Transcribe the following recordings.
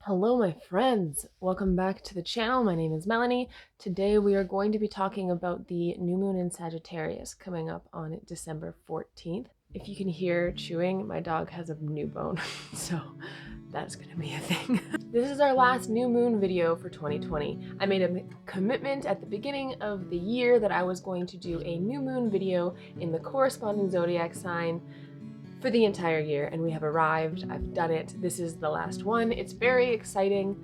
Hello my friends, welcome back to the channel. My name is Melanie. Today we are going to be talking about the new moon in Sagittarius coming up on December 14th. If you can hear chewing, my dog has a new bone, so that's gonna be a thing. This is our last new moon video for 2020. I made a commitment at the beginning of the year that I was going to do a new moon video in the corresponding zodiac sign for the entire year, and we have arrived. I've done it. This is the last one. It's very exciting.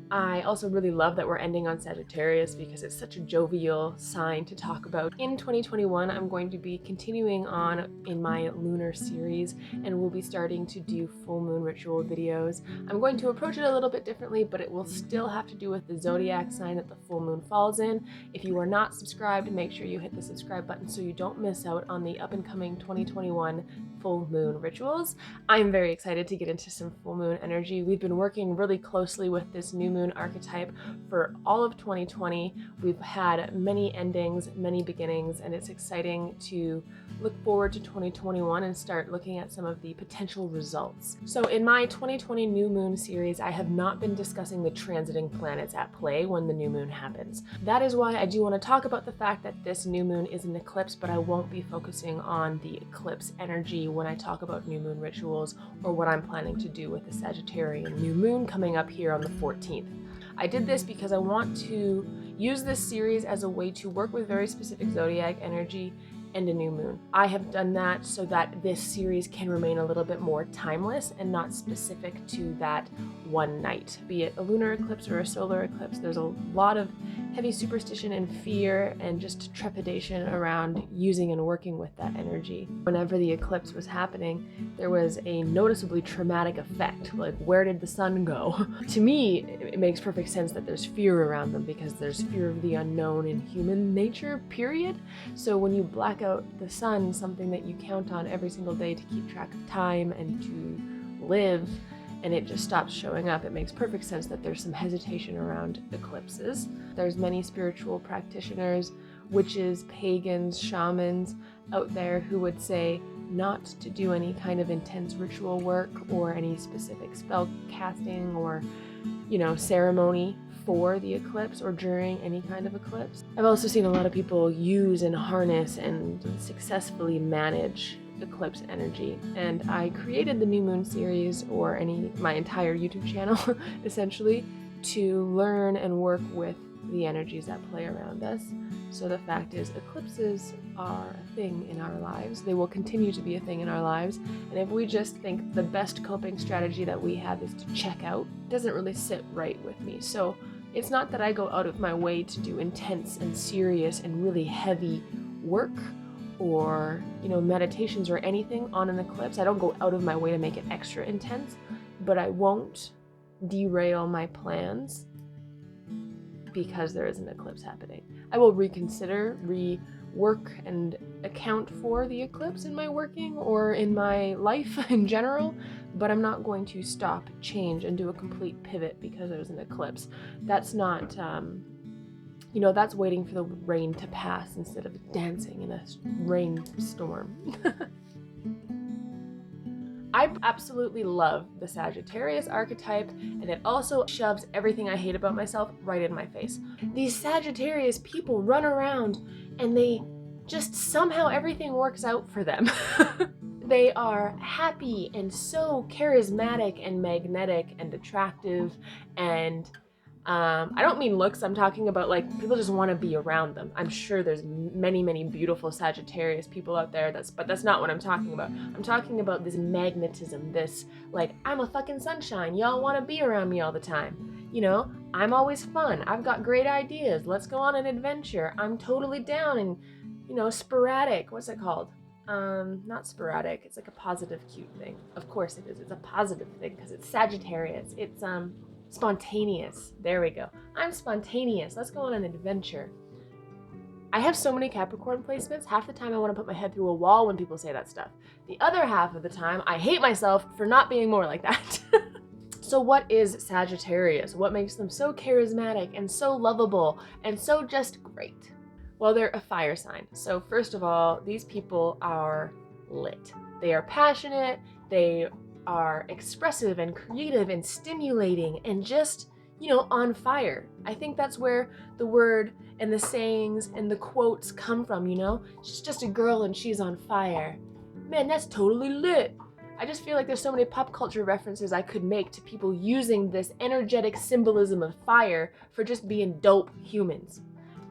I also really love that we're ending on Sagittarius because it's such a jovial sign to talk about. In 2021, I'm going to be continuing on in my lunar series, and we'll be starting to do full moon ritual videos. I'm going to approach it a little bit differently, but it will still have to do with the zodiac sign that the full moon falls in. If you are not subscribed, make sure you hit the subscribe button so you don't miss out on the up and coming 2021 full moon rituals. I'm very excited to get into some full moon energy. We've been working really closely with this new moon archetype for all of 2020. We've had many endings, many beginnings, and it's exciting to look forward to 2021 and start looking at some of the potential results. So in my 2020 new moon series, I have not been discussing the transiting planets at play when the new moon happens. That is why I do want to talk about the fact that this new moon is an eclipse, but I won't be focusing on the eclipse energy when I talk about new moon rituals or what I'm planning to do with the Sagittarian new moon coming up here on the 14th. I did this because I want to use this series as a way to work with very specific zodiac energy and a new moon. I have done that so that this series can remain a little bit more timeless and not specific to that one night. Be it a lunar eclipse or a solar eclipse, there's a lot of heavy superstition and fear and just trepidation around using and working with that energy. Whenever the eclipse was happening, there was a noticeably traumatic effect, like where did the sun go? To me, it makes perfect sense that there's fear around them because there's fear of the unknown in human nature, period. So when you black out the sun, something that you count on every single day to keep track of time and to live, and it just stops showing up, it makes perfect sense that there's some hesitation around eclipses. There's many spiritual practitioners, witches, pagans, shamans out there who would say not to do any kind of intense ritual work or any specific spell casting or, ceremony for the eclipse or during any kind of eclipse. I've also seen a lot of people use and harness and successfully manage eclipse energy, and I created the new moon series, or my entire YouTube channel essentially, to learn and work with the energies that play around us. So the fact is, eclipses are a thing in our lives. They will continue to be a thing in our lives, and if we just think the best coping strategy that we have is to check out, it doesn't really sit right with me. So it's not that I go out of my way to do intense and serious and really heavy work or, meditations or anything on an eclipse. I don't go out of my way to make it extra intense, but I won't derail my plans because there is an eclipse happening. I will reconsider, rework, and account for the eclipse in my working or in my life in general, but I'm not going to stop, change, and do a complete pivot because there's an eclipse. That's not, that's waiting for the rain to pass instead of dancing in a rainstorm. I absolutely love the Sagittarius archetype, and it also shoves everything I hate about myself right in my face. These Sagittarius people run around and they just somehow everything works out for them. They are happy and so charismatic and magnetic and attractive, and I don't mean looks, I'm talking about people just want to be around them. I'm sure there's many beautiful Sagittarius people out there, but that's not what I'm talking about. I'm talking about this magnetism, this I'm a fucking sunshine, y'all want to be around me all the time. I'm always fun, I've got great ideas, let's go on an adventure, I'm totally down, and sporadic, what's it called? Not sporadic, it's like a positive cute thing. Of course it is, it's a positive thing because it's Sagittarius. It's spontaneous. There we go. I'm spontaneous. Let's go on an adventure. I have so many Capricorn placements. Half the time I want to put my head through a wall when people say that stuff. The other half of the time I hate myself for not being more like that. So what is Sagittarius? What makes them so charismatic and so lovable and so just great? Well, they're a fire sign. So first of all, these people are lit. They are passionate. They are expressive and creative and stimulating and just, on fire. I think that's where the word and the sayings and the quotes come from, She's just a girl and she's on fire. Man, that's totally lit. I just feel like there's so many pop culture references I could make to people using this energetic symbolism of fire for just being dope humans.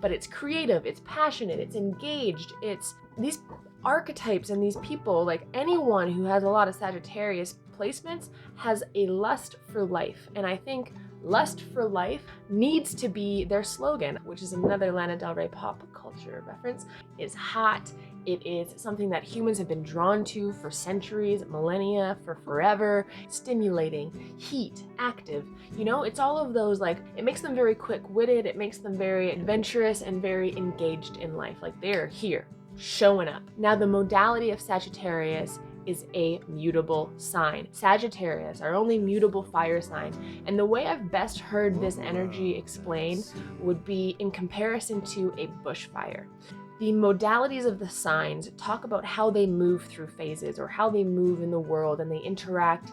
But it's creative, it's passionate, it's engaged, it's these archetypes and these people, like anyone who has a lot of Sagittarius placements has a lust for life. And I think lust for life needs to be their slogan, which is another Lana Del Rey pop culture reference. It's hot. It is something that humans have been drawn to for centuries, millennia, for forever. Stimulating, heat, active. It's all of those, it makes them very quick-witted. It makes them very adventurous and very engaged in life. Like they're here, showing up. Now, the modality of Sagittarius is a mutable sign. Sagittarius, our only mutable fire sign. And the way I've best heard this energy explained would be in comparison to a bushfire. The modalities of the signs talk about how they move through phases or how they move in the world, and they interact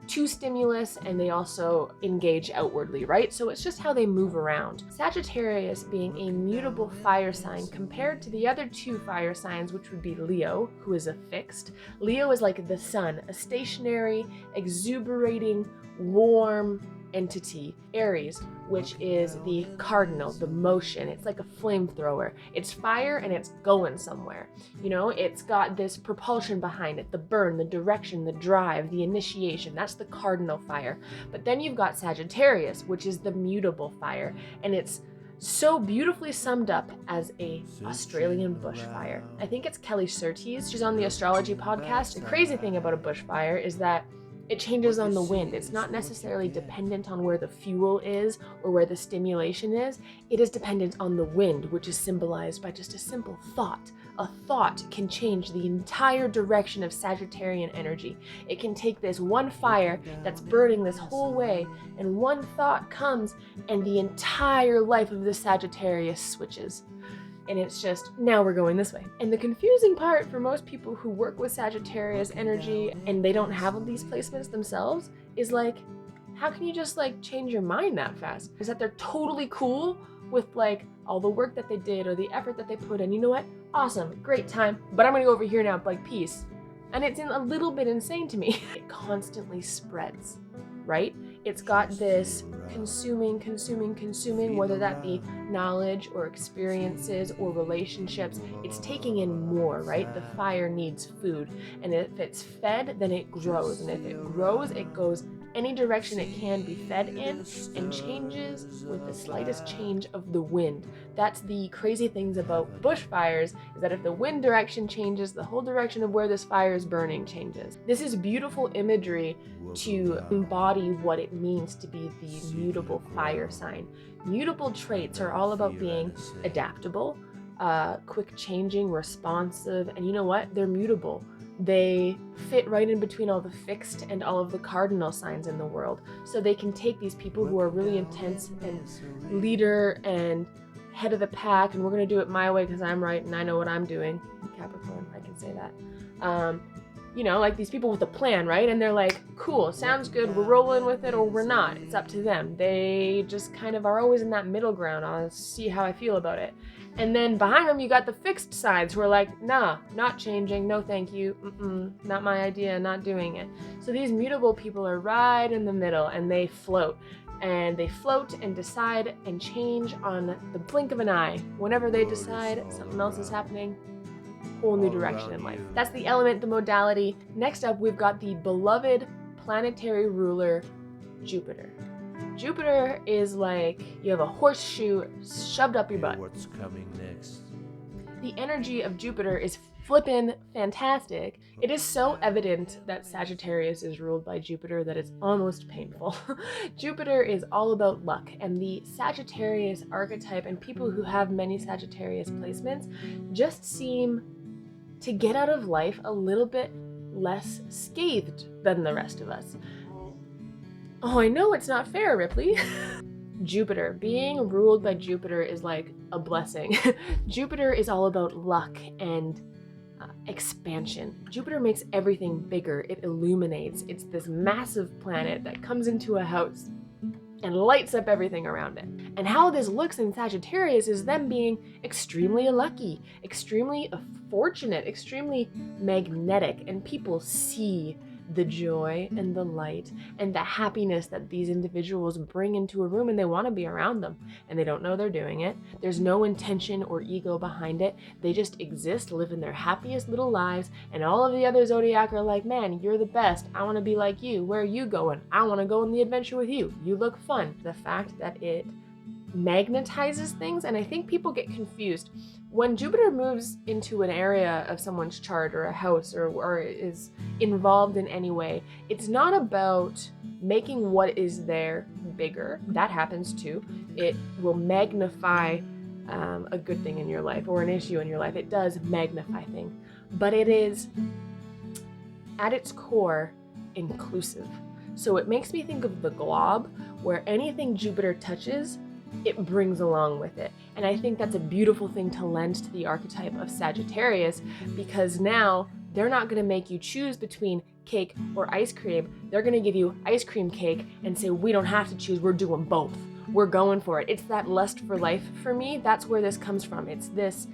to stimulus and they also engage outwardly, right? So it's just how they move around. Sagittarius being a mutable fire sign compared to the other two fire signs, which would be Leo, who is a fixed. Leo is like the sun, a stationary, exuberating, warm entity. Aries, which is the cardinal, the motion. It's like a flamethrower. It's fire and it's going somewhere. It's got this propulsion behind it, the burn, the direction, the drive, the initiation. That's the cardinal fire. But then you've got Sagittarius, which is the mutable fire. And it's so beautifully summed up as a Australian bushfire. I think it's Kelly Surtees. She's on the astrology podcast. The crazy thing about a bushfire is that it changes on the wind. It's not necessarily dependent on where the fuel is or where the stimulation is. It is dependent on the wind, which is symbolized by just a simple thought. A thought can change the entire direction of Sagittarian energy. It can take this one fire that's burning this whole way, and one thought comes, and the entire life of the Sagittarius switches. And it's just, now we're going this way. And the confusing part for most people who work with Sagittarius energy and they don't have these placements themselves is how can you just change your mind that fast? Is that they're totally cool with all the work that they did or the effort that they put in. You know what? Awesome, great time, but I'm gonna go over here now, peace. And it's a little bit insane to me. It constantly spreads, right? It's got this consuming, whether that be knowledge or experiences or relationships. It's taking in more, right? The fire needs food. And if it's fed, then it grows. And if it grows, it goes any direction it can be fed in and changes with the slightest change of the wind. That's the crazy things about bushfires, is that if the wind direction changes, the whole direction of where this fire is burning changes. This is beautiful imagery to embody what it means to be the mutable fire sign. Mutable traits are all about being adaptable, quick changing, responsive, and you know what? They're mutable. They fit right in between all the fixed and all of the cardinal signs in the world. So they can take these people who are really intense and leader and head of the pack, and we're going to do it my way because I'm right and I know what I'm doing. Capricorn, I can say that. These people with a plan, right? And they're cool, sounds good, we're rolling with it or we're not. It's up to them. They just kind of are always in that middle ground. I'll see how I feel about it. And then behind them, you got the fixed signs who are nah, not changing, no thank you, not my idea, not doing it. So these mutable people are right in the middle, and they float. And they float and decide and change on the blink of an eye. Whenever they decide something else is happening, whole new direction in life. That's the element, the modality. Next up, we've got the beloved planetary ruler, Jupiter. Jupiter is you have a horseshoe shoved up your butt. What's coming next? The energy of Jupiter is flippin' fantastic. It is so evident that Sagittarius is ruled by Jupiter that it's almost painful. Jupiter is all about luck, and the Sagittarius archetype and people who have many Sagittarius placements just seem to get out of life a little bit less scathed than the rest of us. Oh, I know it's not fair, Ripley. Jupiter. Being ruled by Jupiter is a blessing. Jupiter is all about luck and expansion. Jupiter makes everything bigger. It illuminates. It's this massive planet that comes into a house and lights up everything around it. And how this looks in Sagittarius is them being extremely lucky, extremely fortunate, extremely magnetic, and people see the joy and the light and the happiness that these individuals bring into a room, and they want to be around them, and they don't know they're doing it. There's no intention or ego behind it. They just exist, living their happiest little lives, and all of the other zodiac are like, man, you're the best. I want to be like you. Where are you going? I want to go on the adventure with you. You look fun. The fact that it magnetizes things, and I think people get confused. When Jupiter moves into an area of someone's chart or a house or is involved in any way, it's not about making what is there bigger. That happens too. It will magnify a good thing in your life or an issue in your life. It does magnify things, but it is at its core inclusive. So it makes me think of the glob, where anything Jupiter touches, it brings along with it. And I think that's a beautiful thing to lend to the archetype of Sagittarius, because now they're not going to make you choose between cake or ice cream. They're going to give you ice cream cake and say, we don't have to choose, we're doing both. We're going for it. It's that lust for life for me. That's where this comes from. It's this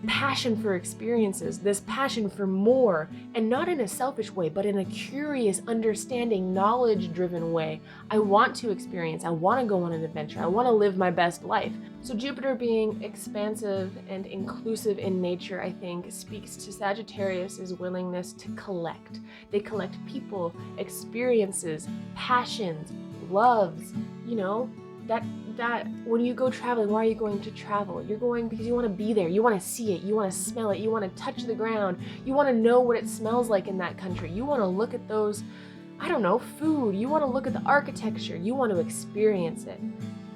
passion for experiences, this passion for more, and not in a selfish way, but in a curious, understanding, knowledge-driven way. I want to experience, I want to go on an adventure, I want to live my best life. So Jupiter being expansive and inclusive in nature, I think, speaks to Sagittarius's willingness to collect. They collect people, experiences, passions, loves, that when you go traveling, why are you going to travel? You're going because you want to be there. You want to see it. You want to smell it. You want to touch the ground. You want to know what it smells like in that country. You want to look at those, food. You want to look at the architecture. You want to experience it.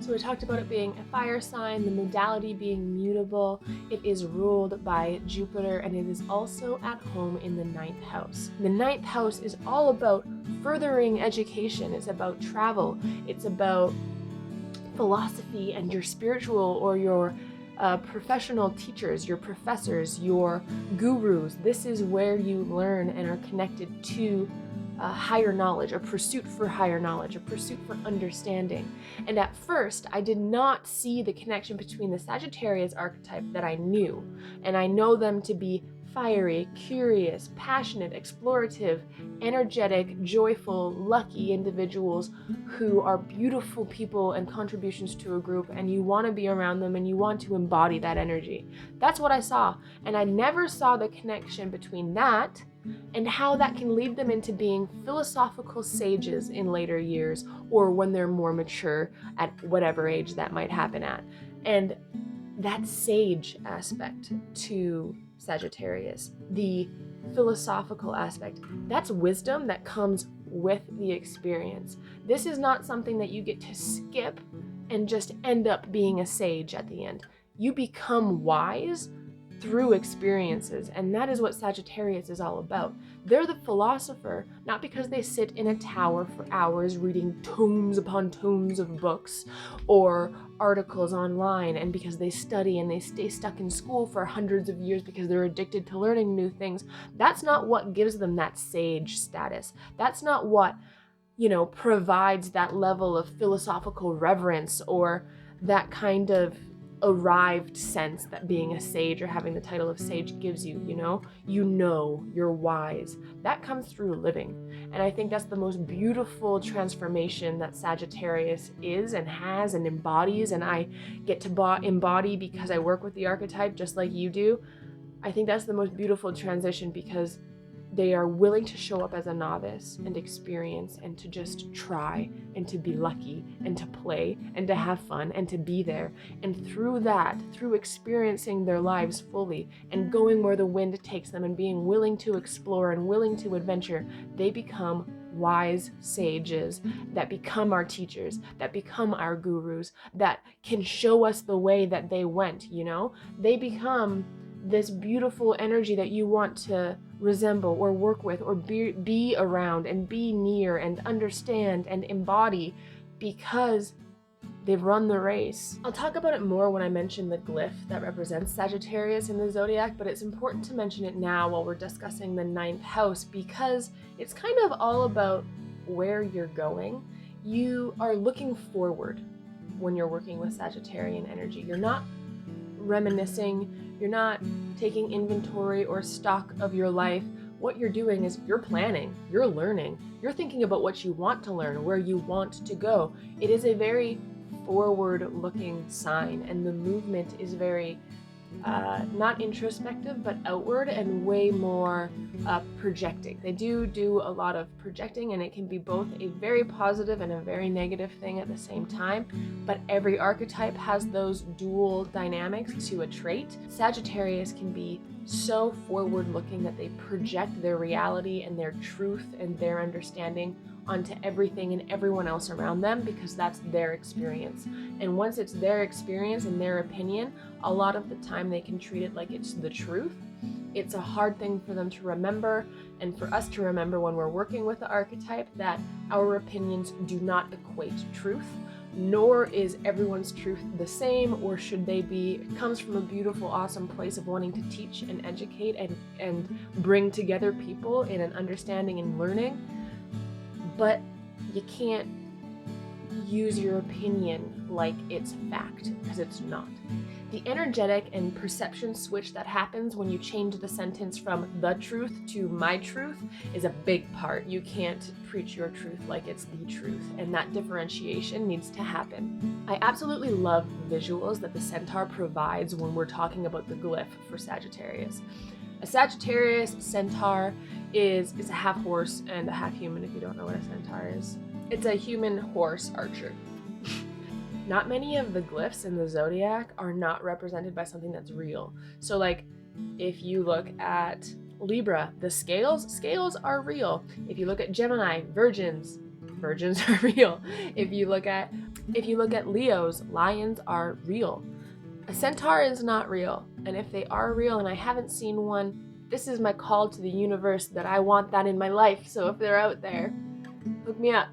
So we talked about it being a fire sign, the modality being mutable. It is ruled by Jupiter, and it is also at home in the 9th house. The 9th house is all about furthering education. It's about travel. It's about philosophy and your spiritual or your professional teachers, your professors, your gurus. This is where you learn and are connected to higher knowledge, a pursuit for higher knowledge, a pursuit for understanding. And at first, I did not see the connection between the Sagittarius archetype that I knew, and I know them to be fiery, curious, passionate, explorative, energetic, joyful, lucky individuals who are beautiful people and contributions to a group, and you want to be around them and you want to embody that energy. That's what I saw, and I never saw the connection between that and how that can lead them into being philosophical sages in later years, or when they're more mature at whatever age that might happen at. And that sage aspect to Sagittarius, the philosophical aspect, that's wisdom that comes with the experience. This is not something that you get to skip and just end up being a sage at the end. You become wise through experiences, and that is what Sagittarius is all about. They're the philosopher, not because they sit in a tower for hours reading tomes upon tomes of books or articles online, and because they study and they stay stuck in school for hundreds of years because they're addicted to learning new things. That's not what gives them that sage status. That's not what, provides that level of philosophical reverence or that kind of arrived sense that being a sage or having the title of sage gives you. You're wise. That comes through living. And I think that's the most beautiful transformation that Sagittarius is and has and embodies, and I get to embody because I work with the archetype just like you do. I think that's the most beautiful transition, because they are willing to show up as a novice and experience and to just try and to be lucky and to play and to have fun and to be there. And through that, through experiencing their lives fully and going where the wind takes them and being willing to explore and willing to adventure, they become wise sages that become our teachers, that become our gurus, that can show us the way that they went, They become this beautiful energy that you want to resemble or work with or be around and be near and understand and embody, because They've run the race. I'll talk about it more when I mention the glyph that represents Sagittarius in the zodiac, but it's important to mention it now while we're discussing the 9th house, because it's kind of all about where you're going. You are looking forward when you're working with Sagittarian energy. You're not reminiscing, you're not taking inventory or stock of your life. What you're doing is you're planning, you're learning, you're thinking about what you want to learn, where you want to go. It is a very forward-looking sign, and the movement is very not introspective, but outward and way more projecting. They do a lot of projecting, and it can be both a very positive and a very negative thing at the same time. But every archetype has those dual dynamics to a trait. Sagittarius can be so forward-looking that they project their reality and their truth and their understanding onto everything and everyone else around them, because that's their experience. And once it's their experience and their opinion, a lot of the time they can treat it like it's the truth. It's a hard thing for them to remember, and for us to remember when we're working with the archetype, that our opinions do not equate truth, nor is everyone's truth the same, or should they be. It comes from a beautiful, awesome place of wanting to teach and educate and bring together people in an understanding and learning. But you can't use your opinion like it's fact, because it's not. The energetic and perception switch that happens when you change the sentence from the truth to my truth is a big part. You can't preach your truth like it's the truth, and that differentiation needs to happen. I absolutely love visuals that the centaur provides when we're talking about the glyph for Sagittarius. A Sagittarius centaur is a half horse and a half human, if you don't know what a centaur is. It's a human horse archer. Not many of the glyphs in the zodiac are not represented by something that's real. So like, if you look at Libra, the scales are real. If you look at Gemini, virgins are real. If you look at Leos, lions are real. A centaur is not real, and if they are real and I haven't seen one, this is my call to the universe that I want that in my life. So if they're out there, hook me up.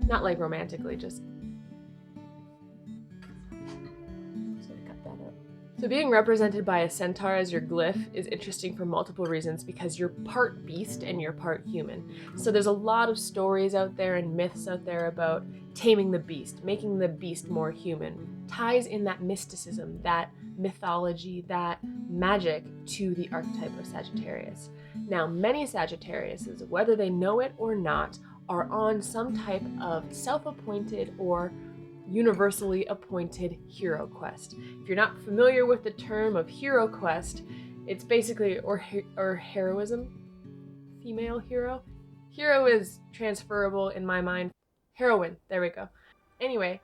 Not like romantically, just cut that out. So being represented by a centaur as your glyph is interesting for multiple reasons, because you're part beast and you're part human. So there's a lot of stories out there and myths out there about taming the beast, making the beast more human. Ties in that mysticism, that mythology, that magic to the archetype of Sagittarius. Now, many Sagittariuses, whether they know it or not, are on some type of self-appointed or universally appointed hero quest. If you're not familiar with the term of hero quest, it's basically, or heroism, female hero. Hero is transferable in my mind. Heroine, there we go. Anyway,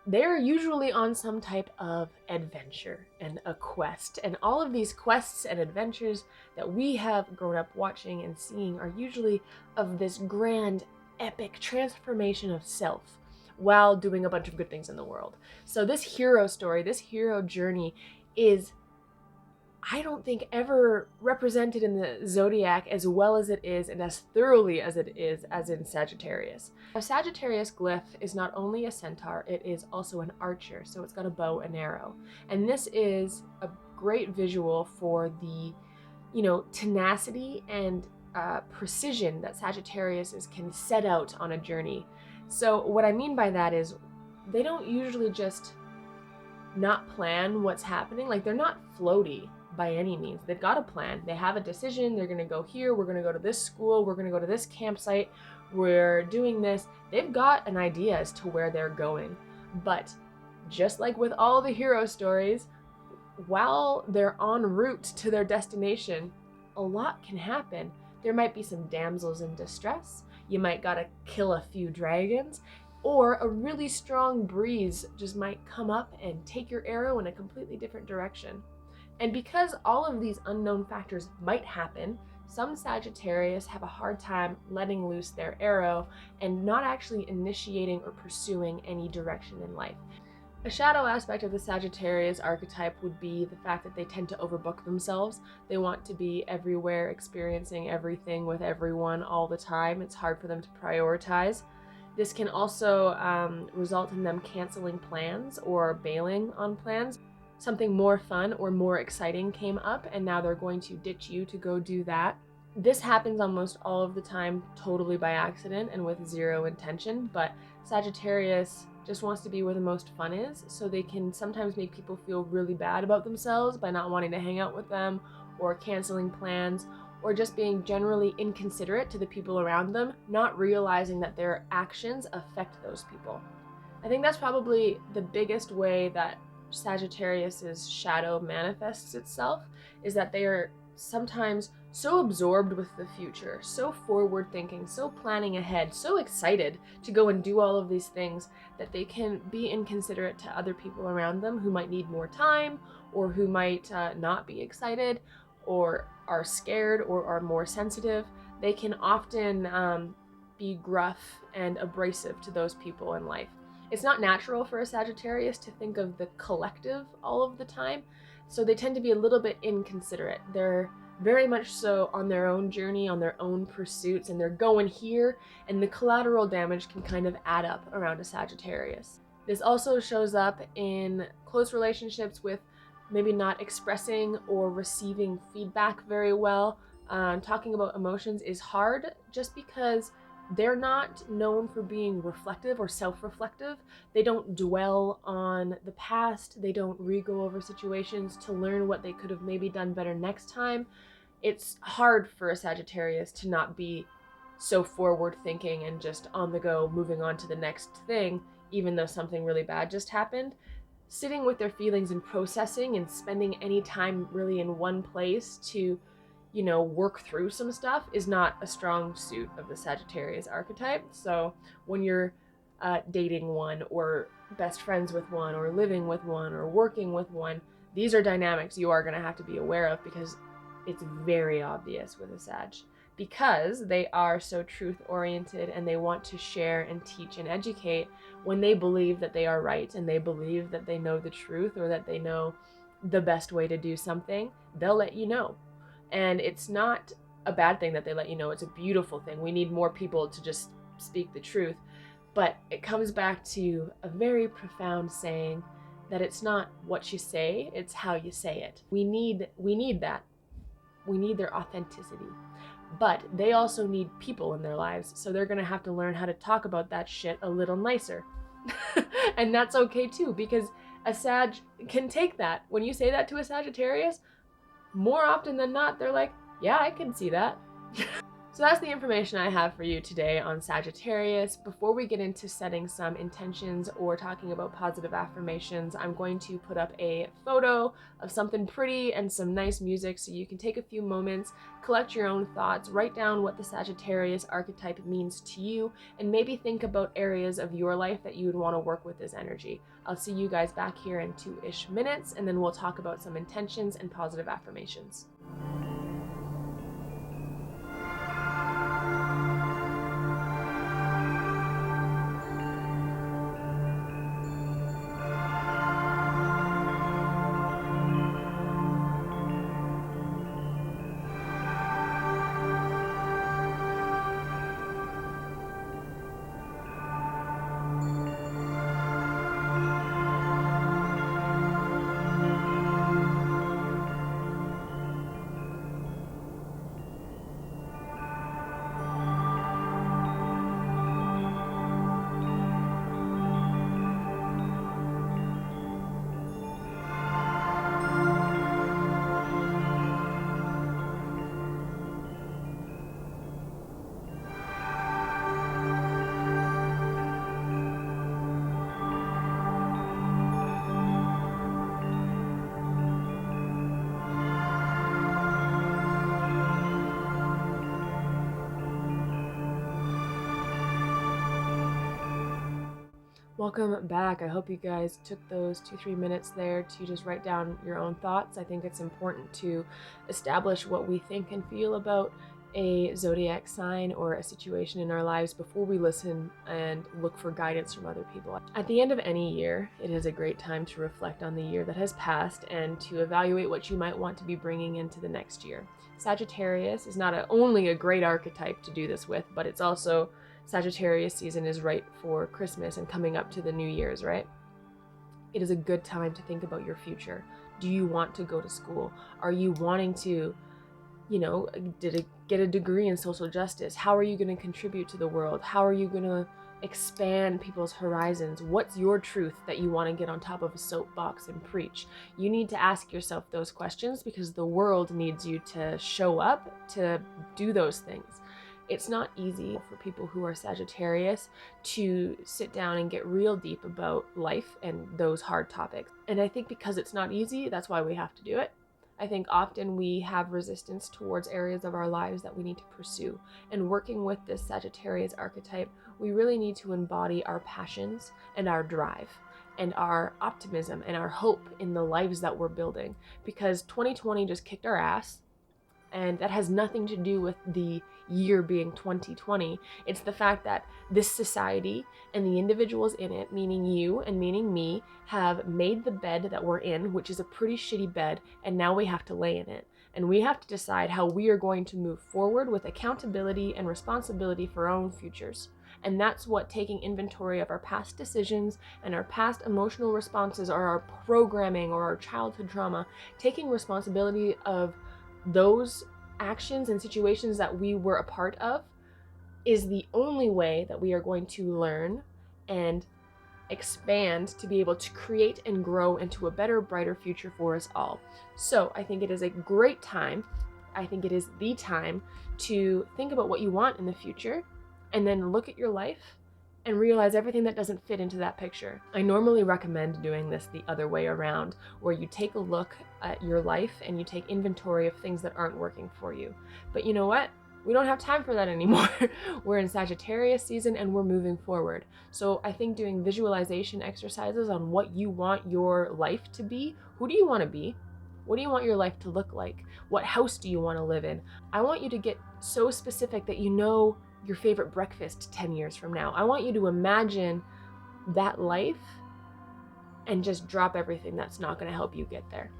they're usually on some type of adventure and a quest, and all of these quests and adventures that we have grown up watching and seeing are usually of this grand, epic transformation of self while doing a bunch of good things in the world. So this hero story, this hero journey is, I don't think, ever represented in the zodiac as well as it is and as thoroughly as it is as in Sagittarius. A Sagittarius glyph is not only a centaur, it is also an archer, so it's got a bow and arrow. And this is a great visual for the, tenacity and precision that Sagittariuses can set out on a journey. So what I mean by that is they don't usually just not plan what's happening. Like, they're not floaty by any means. They've got a plan. They have a decision. They're going to go here. We're going to go to this school. We're going to go to this campsite. We're doing this. They've got an idea as to where they're going. But just like with all the hero stories, while they're en route to their destination, a lot can happen. There might be some damsels in distress. You might gotta kill a few dragons, or a really strong breeze just might come up and take your arrow in a completely different direction. And because all of these unknown factors might happen, some Sagittarius have a hard time letting loose their arrow and not actually initiating or pursuing any direction in life. A shadow aspect of the Sagittarius archetype would be the fact that they tend to overbook themselves. They want to be everywhere, experiencing everything with everyone all the time. It's hard for them to prioritize. This can also result in them canceling plans or bailing on plans. Something more fun or more exciting came up, and now they're going to ditch you to go do that. This happens almost all of the time totally by accident and with zero intention, but Sagittarius just wants to be where the most fun is, so they can sometimes make people feel really bad about themselves by not wanting to hang out with them or canceling plans or just being generally inconsiderate to the people around them, not realizing that their actions affect those people. I think that's probably the biggest way that Sagittarius's shadow manifests itself, is that they are sometimes so absorbed with the future, so forward thinking, so planning ahead, so excited to go and do all of these things that they can be inconsiderate to other people around them who might need more time or who might not be excited or are scared or are more sensitive. They can often be gruff and abrasive to those people in life. It's not natural for a Sagittarius to think of the collective all of the time, so they tend to be a little bit inconsiderate. They're very much so on their own journey, on their own pursuits, and they're going here, and the collateral damage can kind of add up around a Sagittarius. This also shows up in close relationships with maybe not expressing or receiving feedback very well. Talking about emotions is hard just because they're not known for being reflective or self-reflective. They don't dwell on the past. They don't re-go over situations to learn what they could have maybe done better next time. It's hard for a Sagittarius to not be so forward thinking and just on the go, moving on to the next thing, even though something really bad just happened. Sitting with their feelings and processing and spending any time really in one place to work through some stuff is not a strong suit of the Sagittarius archetype. So when you're dating one or best friends with one or living with one or working with one, these are dynamics you are going to have to be aware of, because it's very obvious with a Sag, because they are so truth oriented and they want to share and teach and educate. When they believe that they are right and they believe that they know the truth or that they know the best way to do something, they'll let you know. And it's not a bad thing that they let you know. It's a beautiful thing. We need more people to just speak the truth. But it comes back to a very profound saying that it's not what you say, it's how you say it. We need that. We need their authenticity. But they also need people in their lives, so they're gonna have to learn how to talk about that shit a little nicer. And that's okay too, because a Sag can take that. When you say that to a Sagittarius, more often than not, they're like, yeah, I can see that. So that's the information I have for you today on Sagittarius. Before we get into setting some intentions or talking about positive affirmations, I'm going to put up a photo of something pretty and some nice music so you can take a few moments, collect your own thoughts, write down what the Sagittarius archetype means to you, and maybe think about areas of your life that you would want to work with this energy. I'll see you guys back here in 2-ish minutes, and then we'll talk about some intentions and positive affirmations. Welcome back. I hope you guys took those 2-3 minutes there to just write down your own thoughts. I think it's important to establish what we think and feel about a zodiac sign or a situation in our lives before we listen and look for guidance from other people. At the end of any year, it is a great time to reflect on the year that has passed and to evaluate what you might want to be bringing into the next year. Sagittarius is not only a great archetype to do this with, but it's Sagittarius season is right for Christmas and coming up to the New Year's, right? It is a good time to think about your future. Do you want to go to school? Are you wanting to, get a degree in social justice? How are you going to contribute to the world? How are you going to expand people's horizons? What's your truth that you want to get on top of a soapbox and preach? You need to ask yourself those questions because the world needs you to show up to do those things. It's not easy for people who are Sagittarius to sit down and get real deep about life and those hard topics. And I think because it's not easy, that's why we have to do it. I think often we have resistance towards areas of our lives that we need to pursue. And working with this Sagittarius archetype, we really need to embody our passions and our drive and our optimism and our hope in the lives that we're building. Because 2020 just kicked our ass, and that has nothing to do with the year being 2020. It's the fact that this society and the individuals in it, meaning you and meaning me, have made the bed that we're in, which is a pretty shitty bed, and now we have to lay in it. And we have to decide how we are going to move forward with accountability and responsibility for our own futures. And that's what taking inventory of our past decisions and our past emotional responses or our programming or our childhood trauma, taking responsibility of those actions and situations that we were a part of is the only way that we are going to learn and expand to be able to create and grow into a better, brighter future for us all. So I think it is a great time. I think it is the time to think about what you want in the future and then look at your life and realize everything that doesn't fit into that picture. I normally recommend doing this the other way around, where you take a look at your life and you take inventory of things that aren't working for you. But you know what? We don't have time for that anymore. We're in Sagittarius season and we're moving forward. So I think doing visualization exercises on what you want your life to be. Who do you want to be? What do you want your life to look like? What house do you want to live in? I want you to get so specific that you know your favorite breakfast 10 years from now. I want you to imagine that life and just drop everything that's not going to help you get there.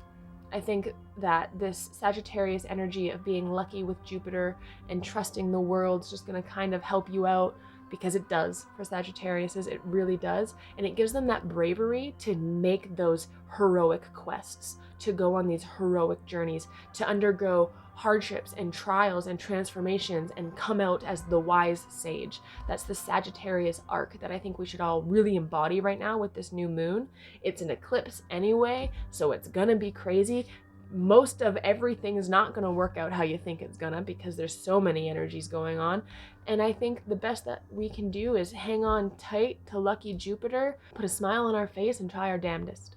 I think that this Sagittarius energy of being lucky with Jupiter and trusting the world's just going to kind of help you out, because it does for Sagittariuses, it really does. And it gives them that bravery to make those heroic quests, to go on these heroic journeys, to undergo hardships and trials and transformations and come out as the wise sage. That's the Sagittarius arc that I think we should all really embody right now with this new moon. It's an eclipse anyway, so it's gonna be crazy. Most of everything is not gonna work out how you think it's gonna, because there's so many energies going on. And I think the best that we can do is hang on tight to lucky Jupiter, put a smile on our face, and try our damnedest.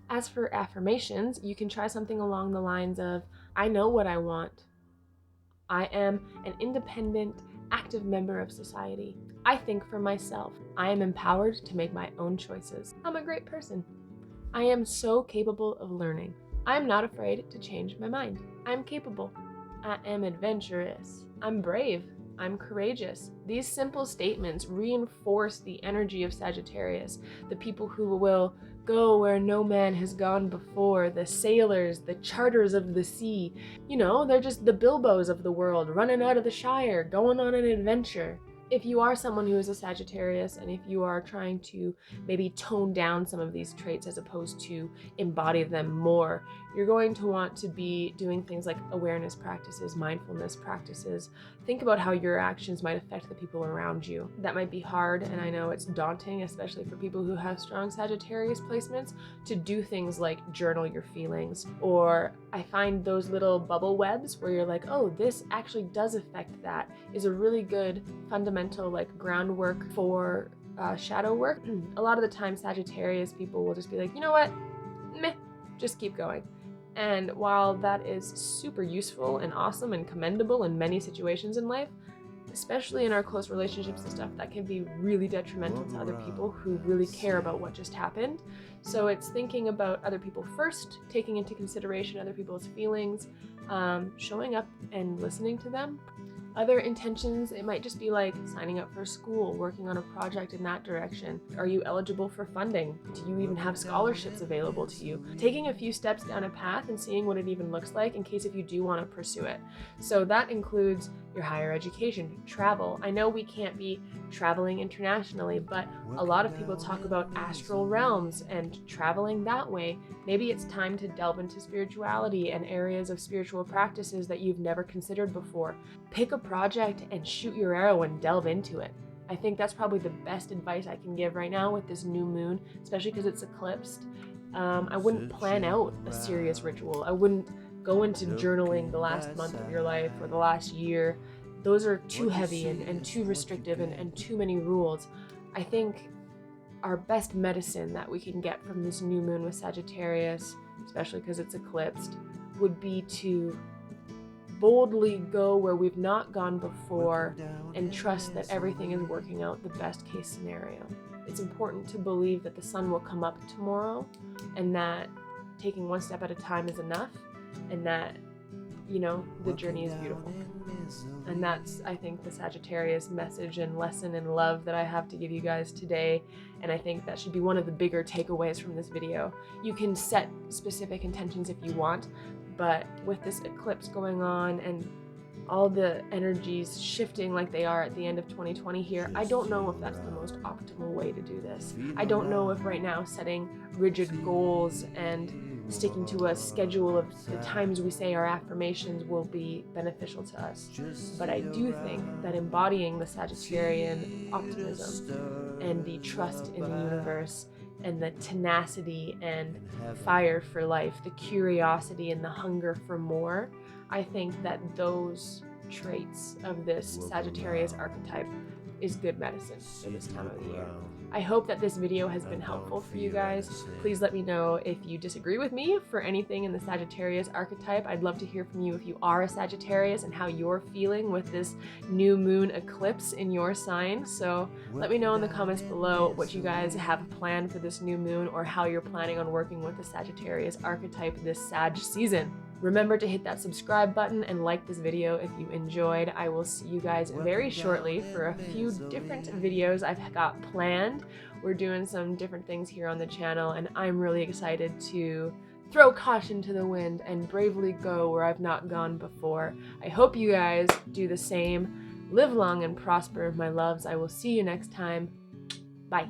As for affirmations, you can try something along the lines of, I know what I want. I am an independent, active member of society. I think for myself. I am empowered to make my own choices. I'm a great person. I am so capable of learning. I am not afraid to change my mind. I'm capable. I am adventurous. I'm brave. I'm courageous. These simple statements reinforce the energy of Sagittarius, the people who will go where no man has gone before, the sailors, the charters of the sea. You know, they're just the Bilbos of the world, running out of the Shire, going on an adventure. If you are someone who is a Sagittarius, and if you are trying to maybe tone down some of these traits as opposed to embody them more, you're going to want to be doing things like awareness practices, mindfulness practices. Think about how your actions might affect the people around you. That might be hard, and I know it's daunting, especially for people who have strong Sagittarius placements, to do things like journal your feelings. Or I find those little bubble webs where you're like, oh, this actually does affect that, is a really good fundamental groundwork for shadow work. A lot of the time Sagittarius people will just be like, you know what, meh, just keep going. And while that is super useful and awesome and commendable in many situations in life, especially in our close relationships and stuff, that can be really detrimental to other people who really care about what just happened. So it's thinking about other people first, taking into consideration other people's feelings, showing up and listening to them. Other intentions, it might just be like signing up for school, working on a project in that direction. Are you eligible for funding? Do you even have scholarships available to you? Taking a few steps down a path and seeing what it even looks like in case if you do want to pursue it. So that includes your higher education, travel. I know we can't be traveling internationally, but a lot of people talk about astral realms and traveling that way. Maybe it's time to delve into spirituality and areas of spiritual practices that you've never considered before. Pick a project and shoot your arrow and delve into it. I think that's probably the best advice I can give right now with this new moon, especially because it's eclipsed. I wouldn't plan out a serious ritual. I wouldn't go into journaling the last month of your life or the last year. Those are too heavy and too restrictive and too many rules. I think our best medicine that we can get from this new moon with Sagittarius, especially because it's eclipsed, would be to boldly go where we've not gone before and trust that everything is working out the best case scenario. It's important to believe that the sun will come up tomorrow and that taking one step at a time is enough, and that, you know, the journey is beautiful. And that's, I think, the Sagittarius message and lesson and love that I have to give you guys today. And I think that should be one of the bigger takeaways from this video. You can set specific intentions if you want, but with this eclipse going on and all the energies shifting like they are at the end of 2020 here, I don't know if that's the most optimal way to do this. I don't know if right now setting rigid goals and sticking to a schedule of the times we say our affirmations will be beneficial to us. But I do think that embodying the Sagittarian optimism and the trust in the universe and the tenacity and fire for life, the curiosity and the hunger for more, I think that those traits of this Sagittarius archetype is good medicine for this time of the year. I hope that this video has been helpful for you guys. Please let me know if you disagree with me for anything in the Sagittarius archetype. I'd love to hear from you if you are a Sagittarius and how you're feeling with this new moon eclipse in your sign. So let me know in the comments below what you guys have planned for this new moon, or how you're planning on working with the Sagittarius archetype this Sag season. Remember to hit that subscribe button and like this video if you enjoyed. I will see you guys very shortly for a few different videos I've got planned. We're doing some different things here on the channel, and I'm really excited to throw caution to the wind and bravely go where I've not gone before. I hope you guys do the same. Live long and prosper, my loves. I will see you next time. Bye.